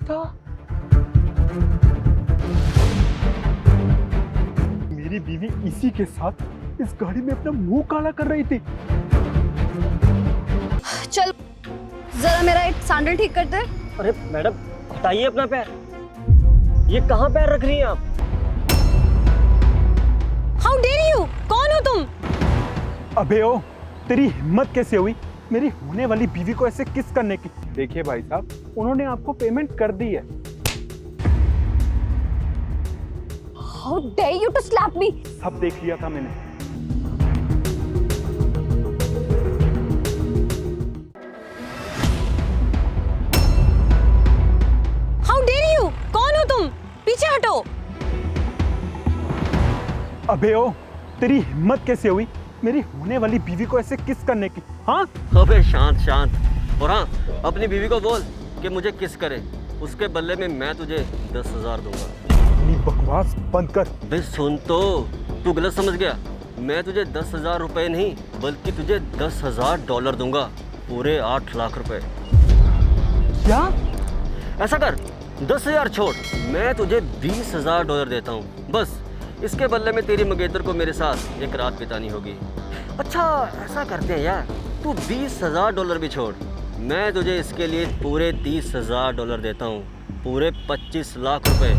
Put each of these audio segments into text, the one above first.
था। मेरी बीवी इसी के साथ इस गाड़ी में अपना मुंह काला कर रही थी। चल जरा मेरा एक सैंडल ठीक कर दे। अरे मैडम हटाइए अपना पैर, ये कहाँ पैर रख रही हैं आप? हाउ डेयर यू, कौन हो तुम? अबे ओ, तेरी हिम्मत कैसे हुई मेरी होने वाली बीवी को ऐसे किस करने की? देखिए भाई साहब, उन्होंने आपको पेमेंट कर दी है। How dare you to slap me. सब देख लिया था मैंने। हाउ डेयर यू, कौन हो तुम? पीछे हटो। अबे ओ, तेरी हिम्मत कैसे हुई मेरी होने वाली बीवी को ऐसे किस करने की? हाँ अबे शांत शांत। और हाँ, अपनी बीवी को बोल कि मुझे किस करे, उसके बदले में मैं तुझे 10,000 दूंगा। अपनी बकवास बंद कर। बे सुन तो, तू गलत समझ गया। मैं तुझे 10,000 रुपए नहीं बल्कि तुझे $10,000 दूंगा, पूरे 8 लाख रुपए। क्या? ऐसा कर, 10,000 छोड़, मैं तुझे $20,000 देता हूँ। बस इसके बदले में तेरी मंगेतर को मेरे साथ एक रात बितानी होगी। अच्छा ऐसा करते हैं यार, तू $20,000 भी छोड़, मैं तुझे इसके लिए पूरे $30,000 देता हूँ, पूरे 25 लाख रुपए।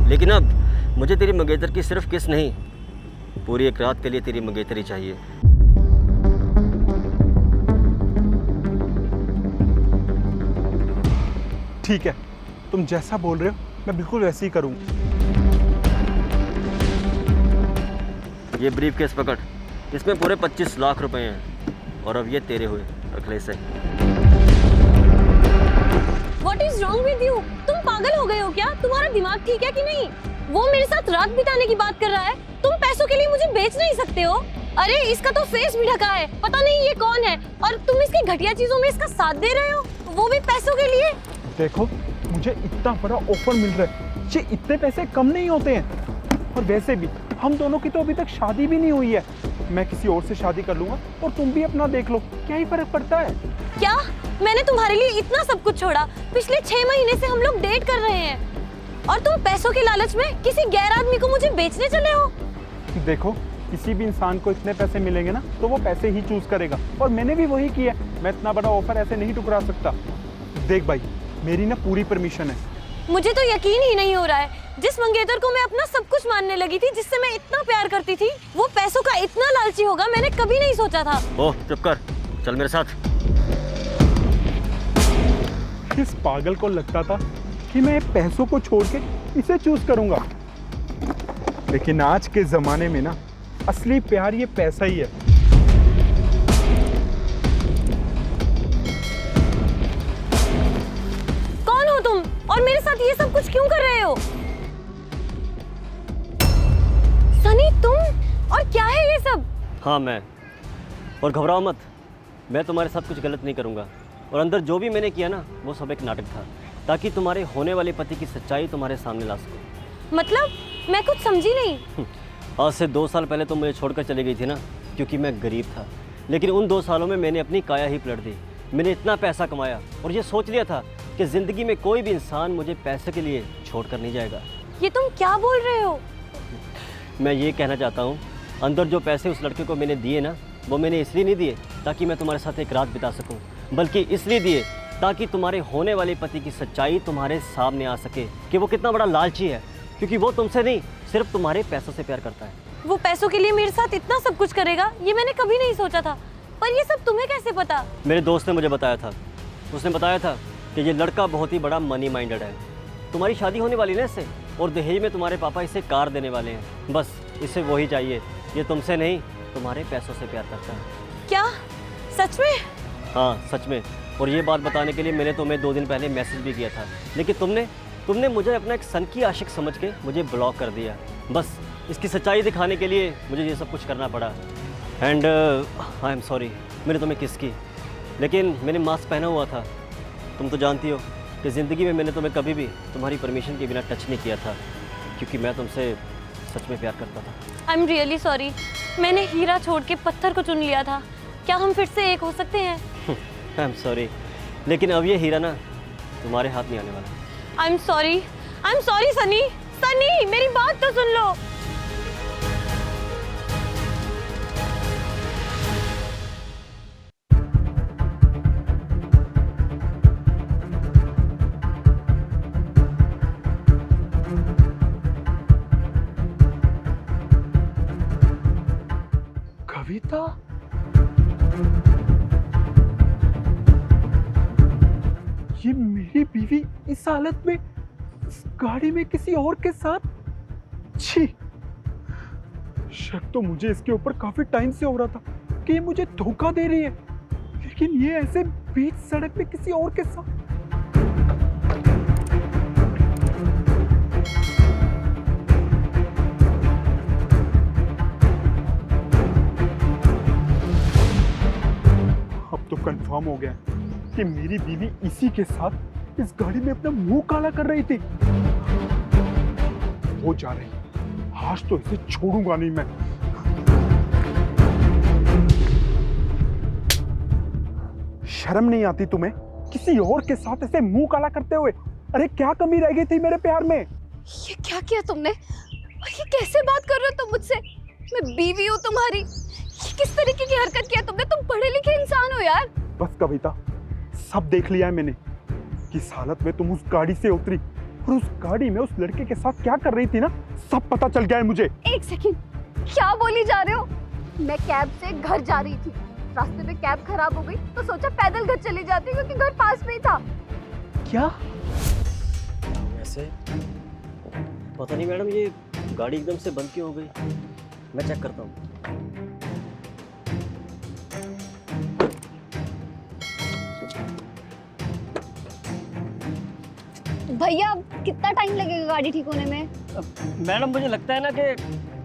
लेकिन अब मुझे तेरी मंगेतर की सिर्फ किस नहीं, पूरी एक रात के लिए तेरी मंगेतर ही चाहिए। ठीक है, तुम जैसा बोल रहे हो मैं बिल्कुल वैसे ही करूँगा। ये ब्रीफ केस पकड़, इसमें पूरे 25 लाख रुपए हैं और अब ये तेरे हुए, रख ले इसे। What is wrong with you? तुम पागल हो गए हो क्या? तुम्हारा दिमाग ठीक है कि नहीं? वो मेरे साथ रात बिताने की बात कर रहा है, तुम पैसों के लिए मुझे बेच नहीं सकते हो। अरे इसका तो फेस भी ढका है, पता नहीं ये कौन है, और तुम इसकी घटिया चीजों में इसका साथ दे रहे हो, वो भी पैसों के लिए। देखो, मुझे इतना बड़ा ऑफर मिल रहा है, ये इतने पैसे कम नहीं होते हैं। और वैसे भी हम दोनों की तो अभी तक शादी भी नहीं हुई है। मैं किसी और से शादी कर लूंगा और तुम भी अपना देख लो, क्या ही फर्क पड़ता है? क्या? मैंने तुम्हारे लिए इतना सब कुछ छोड़ा, पिछले 6 महीने से हम लोग डेट कर रहे हैं, और तुम पैसों के लालच में किसी गैर आदमी को मुझे बेचने चले हो। देखो, किसी भी इंसान को इतने पैसे मिलेंगे ना तो वो पैसे ही चूज करेगा, और मैंने भी वही किया। मैं इतना बड़ा ऑफर ऐसे नहीं ठुकरा सकता। देख भाई, मेरी ना पूरी परमिशन है। मुझे तो यकीन ही नहीं हो रहा है, जिस मंगेतर को मैं अपना सब कुछ मानने लगी थी, जिससे मैं इतना प्यार करती थी, वो पैसों का इतना लालची होगा मैंने कभी नहीं सोचा था। ओह चुप कर, चल मेरे साथ। इस पागल को लगता था कि मैं पैसों को छोड़ के इसे चूज करूंगा, लेकिन आज के जमाने में ना असली प्यार ये पैसा ही है। कौन हो तुम और मेरे साथ ये सब कुछ क्यों कर रहे हो? सनी तुम, और क्या है ये सब? हाँ मैं, और घबराओ मत, मैं तुम्हारे साथ कुछ गलत नहीं करूँगा, और अंदर जो भी मैंने किया ना वो सब एक नाटक था, ताकि तुम्हारे होने वाले पति की सच्चाई तुम्हारे सामने ला सकूं। मतलब मैं कुछ समझी नहीं। आज से 2 साल पहले तुम मुझे छोड़कर चली गई थी ना, क्योंकि मैं गरीब था, लेकिन उन 2 सालों में मैंने अपनी काया ही पलट दी। मैंने इतना पैसा कमाया और ये सोच लिया था कि ज़िंदगी में कोई भी इंसान मुझे पैसे के लिए छोड़ कर नहीं जाएगा। ये तुम क्या बोल रहे हो? मैं ये कहना चाहता हूँ, अंदर जो पैसे उस लड़के को मैंने दिए ना, वो मैंने इसलिए नहीं दिए ताकि मैं तुम्हारे साथ एक रात बिता सकूँ, बल्कि इसलिए दिए ताकि तुम्हारे होने वाले पति की सच्चाई तुम्हारे सामने आ सके कि वो कितना बड़ा लालची है, क्योंकि वो तुमसे नहीं सिर्फ तुम्हारे पैसों से प्यार करता है। वो पैसों के लिए मेरे साथ इतना सब कुछ करेगा, ये मैंने कभी नहीं सोचा था। पर ये सब तुम्हें कैसे पता? मेरे दोस्त ने मुझे बताया था, उसने बताया था कि ये लड़का बहुत ही बड़ा मनी माइंडेड है। तुम्हारी शादी होने वाली है इससे, और दहेज में तुम्हारे पापा इसे कार देने वाले हैं। बस इसे वही चाहिए, ये तुमसे नहीं तुम्हारे पैसों से प्यार करता है। क्या सच में? हाँ सच में, और ये बात बताने के लिए मैंने तुम्हें 2 दिन पहले मैसेज भी किया था, लेकिन तुमने मुझे अपना एक सन की आशिक समझ के मुझे ब्लॉक कर दिया। बस इसकी सच्चाई दिखाने के लिए मुझे ये सब कुछ करना पड़ा। एंड आई एम सॉरी, मैंने तुम्हें किस की, लेकिन मैंने मास्क पहना हुआ था। तुम तो जानती हो कि ज़िंदगी में मैंने तुम्हें कभी भी तुम्हारी परमिशन के बिना टच नहीं किया था, क्योंकि मैं तुमसे सच में प्यार करता था। आई एम रियली सॉरी, मैंने हीरा छोड़ के पत्थर को चुन लिया था। क्या हम फिर से एक हो सकते हैं? आई एम सॉरी, लेकिन अब ये हीरा ना तुम्हारे हाथ नहीं आने वाला। I'm sorry. I'm sorry, Sunny. Sunny, मेरी बात तो सुन लो. कविता, ये मेरी बीवी इस हालत में इस गाड़ी में किसी और के साथ? छी, शक तो मुझे इसके ऊपर काफी टाइम से हो रहा था कि ये मुझे धोखा दे रही है, लेकिन ये ऐसे बीच सड़क पे किसी और के साथ। अब तो कंफर्म हो गया कि मेरी बीवी इसी के साथ इस गाड़ी में अपना मुंह काला कर रही थी। वो जा रही, आज तो इसे छोड़ूंगा नहीं मैं। शर्म नहीं आती तुम्हें किसी और के साथ ऐसे मुंह काला करते हुए? अरे क्या कमी रह गई थी मेरे प्यार में? ये क्या किया तुमने? और ये कैसे बात कर रहे हो तुम मुझसे? मैं बीवी हूँ तुम्हारी। ये किस तरीके की हरकत किया तुमने? तुम पढ़े लिखे इंसान हो यार। बस कविता, सब देख लिया है मैंने। किस हालत में तुम उस गाड़ी से उतरी और उस गाड़ी में उस लड़के के साथ क्या कर रही थी ना, सब पता चल गया है मुझे। एक सेकंड, क्या बोली जा रहे हो? मैं कैब से घर जा रही थी, रास्ते में कैब खराब हो गई तो सोचा पैदल घर चली जाती क्योंकि घर पास में ही था। क्या? वैसे पता नहीं मैडम, ये गाड़ी एकदम से बंद क्यों हो गई? मैं चेक करता हूँ। भैया अब कितना टाइम लगेगा गाड़ी ठीक होने में? मैडम मुझे लगता है ना कि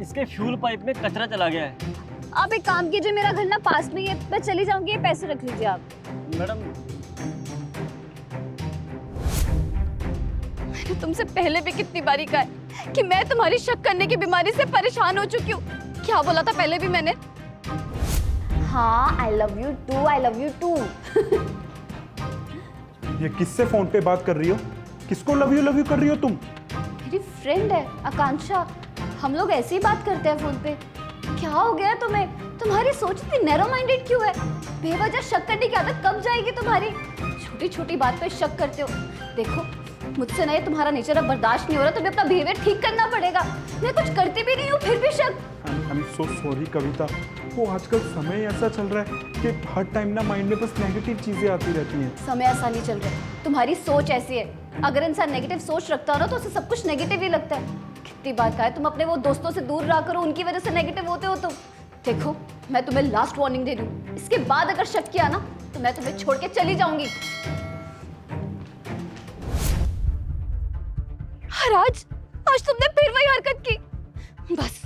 इसके फ्यूल पाइप में कचरा चला गया है। आप एक काम कीजिए, मेरा घर ना पास में ही है, मैं चली जाऊंगी, ये पैसे रख लीजिए आप। मैडम मैंने तुमसे पहले भी कितनी बारी कहा है कि मैं तुम्हारी शक करने की बीमारी से परेशान हो चुकी हूँ। क्या बोला था पहले भी मैंने? हाँ, I love you too, I love you too. ये किससे फोन पे बात कर रही हो? किसको लव यू कर रही हो तुम? मेरी फ्रेंड है आकांक्षा, हम लोग ऐसे ही बात करते हैं फोन पे। क्या हो गया तुम्हें? तुम्हारी सोच इतनी नैरो माइंडेड क्यों है? बेवजह शक करने की आदत कब जाएगी तुम्हारी? छोटी छोटी बात पे शक करते हो। देखो मुझसे ना ये तुम्हारा नेचर अब बर्दाश्त नहीं हो रहा, तुम्हें अपना बिहेवियर ठीक करना पड़ेगा। मैं कुछ करती भी नहीं हूँ फिर भी शक। आई एम सो सॉरी कविता, वो आजकल समय ऐसा चल रहा है कि हर टाइम ना माइंड में बस नेगेटिव चीजें आती रहती हैं। समय ऐसा नहीं चल रहा है, तुम्हारी सोच ऐसी है। अगर इंसान नेगेटिव सोच रखता हो ना तो उसे सब कुछ नेगेटिव ही लगता है। कितनी बार कहा है तुम अपने वो दोस्तों से दूर रहा करो, उनकी वजह से नेगेटिव होते हो तुम। देखो मैं तुम्हें लास्ट वार्निंग दे रही हूँ, इसके बाद अगर शक किया ना तो मैं तुम्हें छोड़ के चली जाऊंगी। आज तुमने फिर वही हरकत की। बस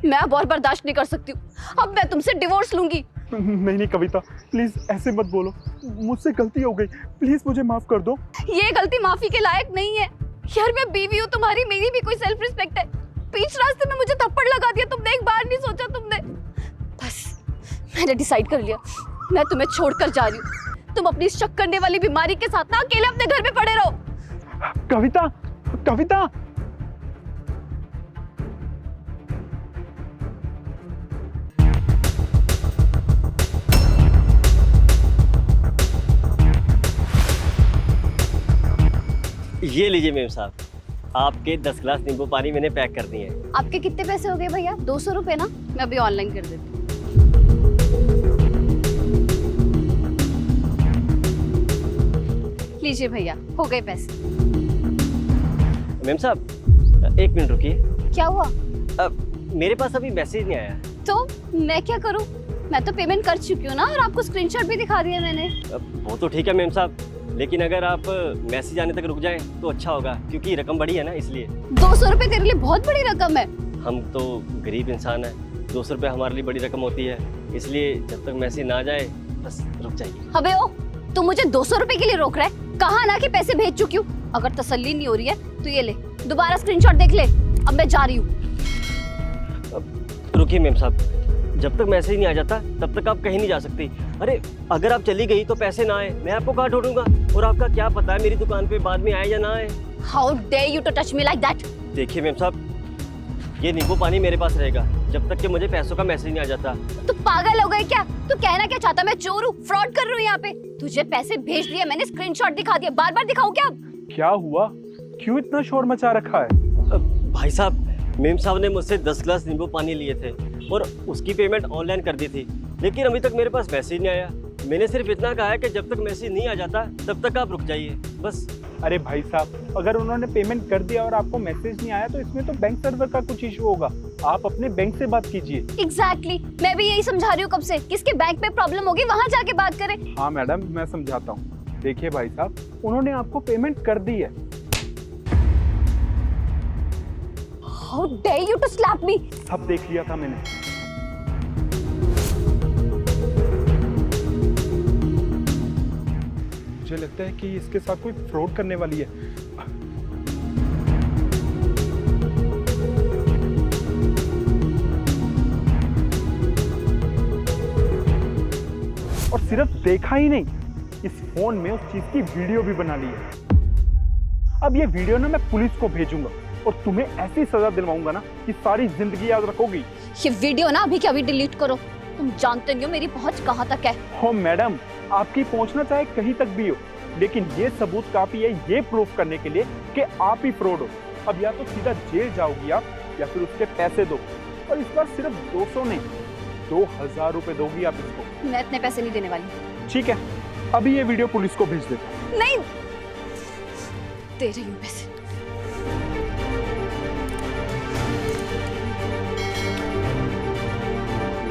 मैं अब और बर्दाश्त नहीं कर सकती हूँ, अब मैं तुमसे डिवोर्स लूंगी। नहीं कविता, प्लीज ऐसे मत बोलो, मुझसे गलती हो गई, प्लीज मुझे माफ कर दो। ये गलती माफी के लायक नहीं है यार। मैं बीवी हूँ तुम्हारी, मेरी भी कोई सेल्फ रिस्पेक्ट है। बीच रास्ते में मुझे थप्पड़ लगा दिया तुमने, एक बार नहीं सोचा तुमने। बस मैंने डिसाइड कर लिया, मैं तुम्हें छोड़कर जा रही हूँ। तुम अपनी शक करने वाली बीमारी के साथ ना अकेले अपने घर में पड़े रहो। कविता, कविता, ये लीजिए मेम साहब, आपके 10 गिलास नींबू पानी मैंने पैक कर दिए हैं। आपके कितने पैसे हो गए भैया? 200 रुपए ना? मैं अभी ऑनलाइन कर देती हूँ। लीजिए भैया, हो गए पैसे। मेम साहब एक मिनट रुकिए। क्या हुआ? मेरे पास अभी मैसेज नहीं आया। तो मैं क्या करूँ? मैं तो पेमेंट कर चुकी हूँ ना, और आपको स्क्रीनशॉट भी दिखा दिया मैंने। वो तो ठीक है मेम साहब, लेकिन अगर आप मैसेज आने तक रुक जाएं तो अच्छा होगा, क्योंकि रकम बड़ी है ना, इसलिए। 200 रुपए तेरे लिए बहुत बड़ी रकम है। हम तो गरीब इंसान हैं, 200 रुपये हमारे लिए बड़ी रकम होती है, इसलिए जब तक मैसेज ना जाए बस रुक जाइए। अबे ओ, तू मुझे 200 रुपए के लिए रोक रहा है? कहा ना कि पैसे भेज चुकी हूँ। अगर तसल्ली नहीं हो रही है तो ये ले, दोबारा स्क्रीनशॉट देख ले। अब मैं जा रही हूँ। रुकिए मेम साहब, जब तक मैसेज नहीं आ जाता तब तक आप कहीं नहीं जा सकती। अरे अगर आप चली गई तो पैसे ना आए, मैं आपको कहाँ ढूंढूंगा? और आपका क्या पता है मेरी दुकान पे बाद में आए या ना आए। How dare you to touch me like that? देखिए मैम साहब, ये नींबू पानी मेरे पास रहेगा जब तक कि मुझे पैसों का मैसेज नहीं आ जाता। तू पागल हो गई क्या? तू कहना क्या चाहता? मैं चोर हूँ, फ्रॉड कर रही हूँ यहाँ पे? तुझे पैसे भेज दिए मैंने, स्क्रीनशॉट दिखा दिया, बार बार दिखाऊं क्या? क्या हुआ? क्यों इतना शोर मचा रखा है? भाई साहब, मेम साहब ने मुझसे 10 ग्लास नींबू पानी लिए थे और उसकी पेमेंट ऑनलाइन कर दी थी, लेकिन अभी तक मेरे पास मैसेज नहीं आया। मैंने सिर्फ इतना कहा है कि जब तक मैसेज नहीं आ जाता तब तक आप रुक जाइए बस। अरे भाई साहब, अगर उन्होंने पेमेंट कर दिया और आपको मैसेज नहीं आया तो इसमें तो बैंक सर्वर का कुछ इशू होगा। आप अपने बैंक से बात कीजिए। Exactly. मैं भी यही समझा रही हूँ कब से, किसके बैंक में प्रॉब्लम होगी वहाँ जाके बात करें। हाँ मैडम, मैं समझाता हूँ। देखिए भाई साहब, उन्होंने आपको पेमेंट कर दी है। How dare you to slap me? सब देख लिया था मैंने। मुझे लगता है कि इसके साथ कोई फ्रॉड करने वाली है। और सिर्फ देखा ही नहीं, इस फोन में उस चीज की वीडियो भी बना ली है। अब ये वीडियो ना मैं पुलिस को भेजूंगा और तुम्हें ऐसी सजा दिलवाऊंगा ना कि सारी जिंदगी याद रखोगी। ये वीडियो ना अभी के अभी डिलीट करो। तुम जानते नहीं हो मेरी पहुंच कहाँ तक है। हो मैडम, आपकी पहुंचना चाहे कहीं तक भी हो, लेकिन ये सबूत काफी है ये प्रूफ करने के लिए कि आप ही फ्रॉड हो। अब या तो सीधा जेल जाओगी आप, या फिर उसके पैसे दो, और इस बार सिर्फ 200 नहीं 2000 रुपए दोगी आप इसको। मैं इतने पैसे नहीं देने वाली। ठीक है, अभी ये वीडियो पुलिस को भेज देता। नहीं दे रही हूँ पैसे।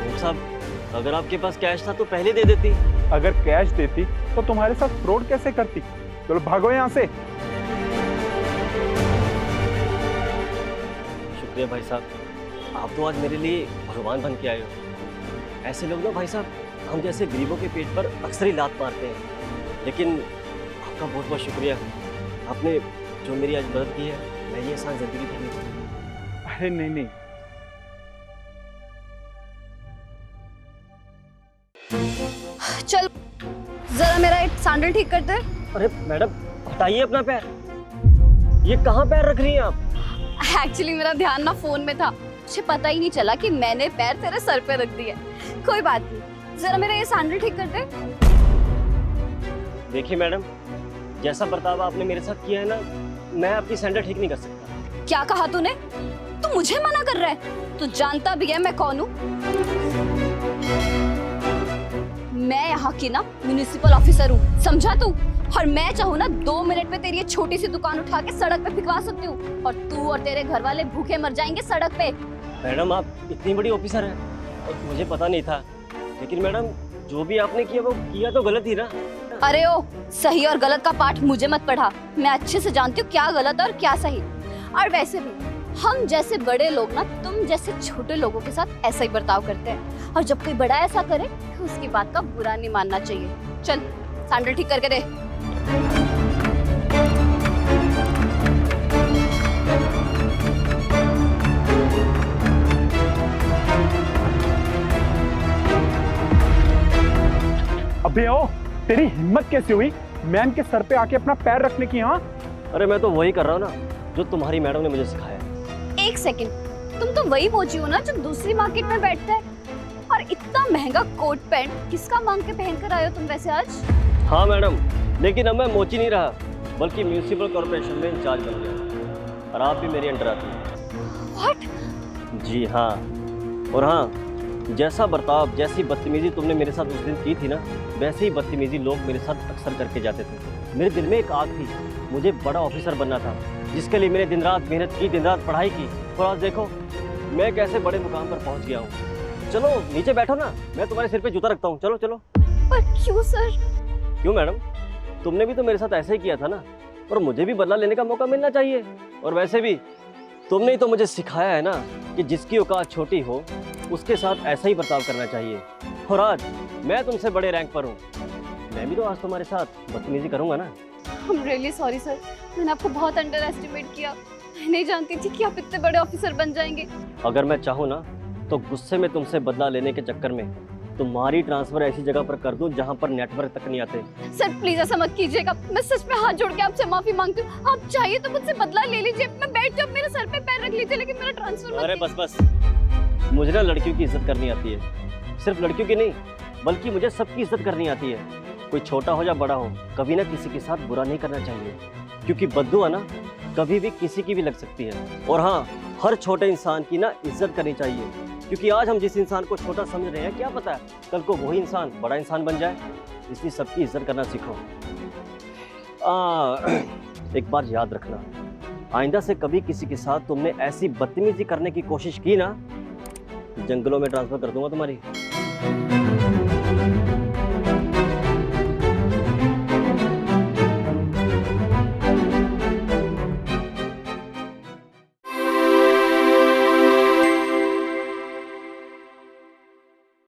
मेम साहब, अगर आपके पास कैश था तो पहले दे देती। अगर कैश देती तो तुम्हारे साथ फ्रॉड कैसे करती? चलो भागो यहाँ से। शुक्रिया भाई साहब, आप तो आज मेरे लिए भगवान बन के आए हो। ऐसे लोग ना भाई साहब, हम जैसे गरीबों के पेट पर अक्सर ही लात मारते हैं, लेकिन आपका बहुत बहुत शुक्रिया। आपने जो मेरी आज मदद की है, मैं ये एहसान जिंदगी भर नहीं भूलूंगा। अरे नहीं नहीं, चल जरा मेरा एक सैंडल ठीक कर दे। अरे मैडम, हटाइए अपना पैर। ये कहाँ पैर रख रही हैं आप? एक्चुअली मेरा ध्यान ना फोन में था, मुझे पता ही नहीं चला कि मैंने पैर तेरे सर पे रख दिए। कोई बात नहीं, जरा मेरा ये सैंडल ठीक कर दे। देखिए मैडम, जैसा बर्ताव आपने मेरे साथ किया है ना, मैं आपकी सैंडल ठीक नहीं कर सकता। क्या कहा तूने? तू मुझे मना कर रहा है? तू जानता भी है मैं कौन हूँ? मैं यहाँ की ना म्युनिसिपल ऑफिसर हूँ, समझा तू? और मैं चाहूँ ना 2 मिनट में तेरी ये छोटी सी दुकान उठा के सड़क पे फिकवा सकती हूँ, और तू और तेरे घर वाले भूखे मर जाएंगे सड़क पे। मैडम, आप इतनी बड़ी ऑफिसर हैं और मुझे पता नहीं था, लेकिन मैडम जो भी आपने किया वो किया तो गलत ही ना। अरे ओ, सही और गलत का पाठ मुझे मत पढ़ा, मैं अच्छे से जानती हूँ क्या गलत और क्या सही। और वैसे भी हम जैसे बड़े लोग ना तुम जैसे छोटे लोगों के साथ ऐसा ही बर्ताव करते हैं, और जब कोई बड़ा ऐसा करे तो उसकी बात का बुरा नहीं मानना चाहिए। चल सैंडल ठीक करके दे। अबे ओ, तेरी हिम्मत कैसे हुई मैम के सर पे आके अपना पैर रखने की? हाँ, अरे मैं तो वही कर रहा हूँ ना जो तुम्हारी मैडम ने मुझे सिखाया। एक सेकंड, तुम तो वही पहुंची हो ना जो दूसरी मार्केट में बैठता है? और इतना महंगा कोट पैंट किसका मांग के पहन कर आए हो तुम वैसे आज? हाँ मैडम, लेकिन अब मैं मोची नहीं रहा, बल्कि म्यूनिसिपल कॉर्पोरेशन में इंचार्ज बन गया, और आप भी मेरे अंडर आती हैं। What? जी हाँ, और हाँ, जैसा बर्ताव, जैसी बदतमीजी तुमने मेरे साथ उस दिन की थी ना, वैसे ही बदतमीजी लोग मेरे साथ अक्सर करके जाते थे। मेरे दिल में एक आग थी, मुझे बड़ा ऑफिसर बनना था, जिसके लिए मैंने दिन रात मेहनत की, दिन रात पढ़ाई की, और आज देखो मैं कैसे बड़े मुकाम पर पहुंच गया हूँ। चलो नीचे बैठो ना, मैं तुम्हारे सिर पे जूता रखता हूँ। चलो चलो। पर क्यों सर? क्यों मैडम, तुमने भी तो मेरे साथ ऐसे ही किया था ना, और मुझे भी बदला लेने का मौका मिलना चाहिए। और वैसे भी तुमने ही तो मुझे सिखाया है ना कि जिसकी औकात छोटी हो उसके साथ ऐसा ही बर्ताव करना चाहिए। और आज मैं तुमसे बड़े रैंक पर हूँ, मैं भी तो आज तुम्हारे साथ बदतमीजी करूँगा ना। I'm really sorry सर, मैंने आपको बहुत अंडर एस्टिमेट किया। मैं नहीं जानती थी कि आप इतने बड़े ऑफिसर बन जाएंगे। अगर मैं चाहूँ ना तो गुस्से में तुमसे बदला लेने के चक्कर में तुम्हारी ट्रांसफ़र ऐसी जगह पर कर दूं जहां पर नेटवर्क तक नहीं आते। सर प्लीज ऐसा मत कीजिएगा, मैं सच में हाथ जोड़ के आपसे माफी मांगती हूँ। आप चाहिए तो मुझसे बदला ले लीजिए, मैं बैठ जाऊँ, मेरे सर पे पैर रख लीजिए, लेकिन मेरा ट्रांसफर अरे मत बस बस, मुझे ना लड़कियों की इज्जत करनी आती है। सिर्फ लड़कियों की नहीं, बल्कि मुझे सबकी इज्जत करनी आती है। कोई छोटा हो या बड़ा हो, कभी ना किसी के साथ बुरा नहीं करना चाहिए, क्योंकि बद्दुआ ना कभी भी किसी की भी लग सकती है। और हाँ, हर छोटे इंसान की ना इज्जत करनी चाहिए, क्योंकि आज हम जिस इंसान को छोटा समझ रहे हैं, क्या पता है कल को वही इंसान बड़ा इंसान बन जाए। इसलिए सबकी इज्जत करना सीखो। एक बार याद रखना, आइंदा से कभी किसी के साथ तुमने ऐसी बदतमीजी करने की कोशिश की ना, जंगलों में ट्रांसफर कर दूंगा तुम्हारी।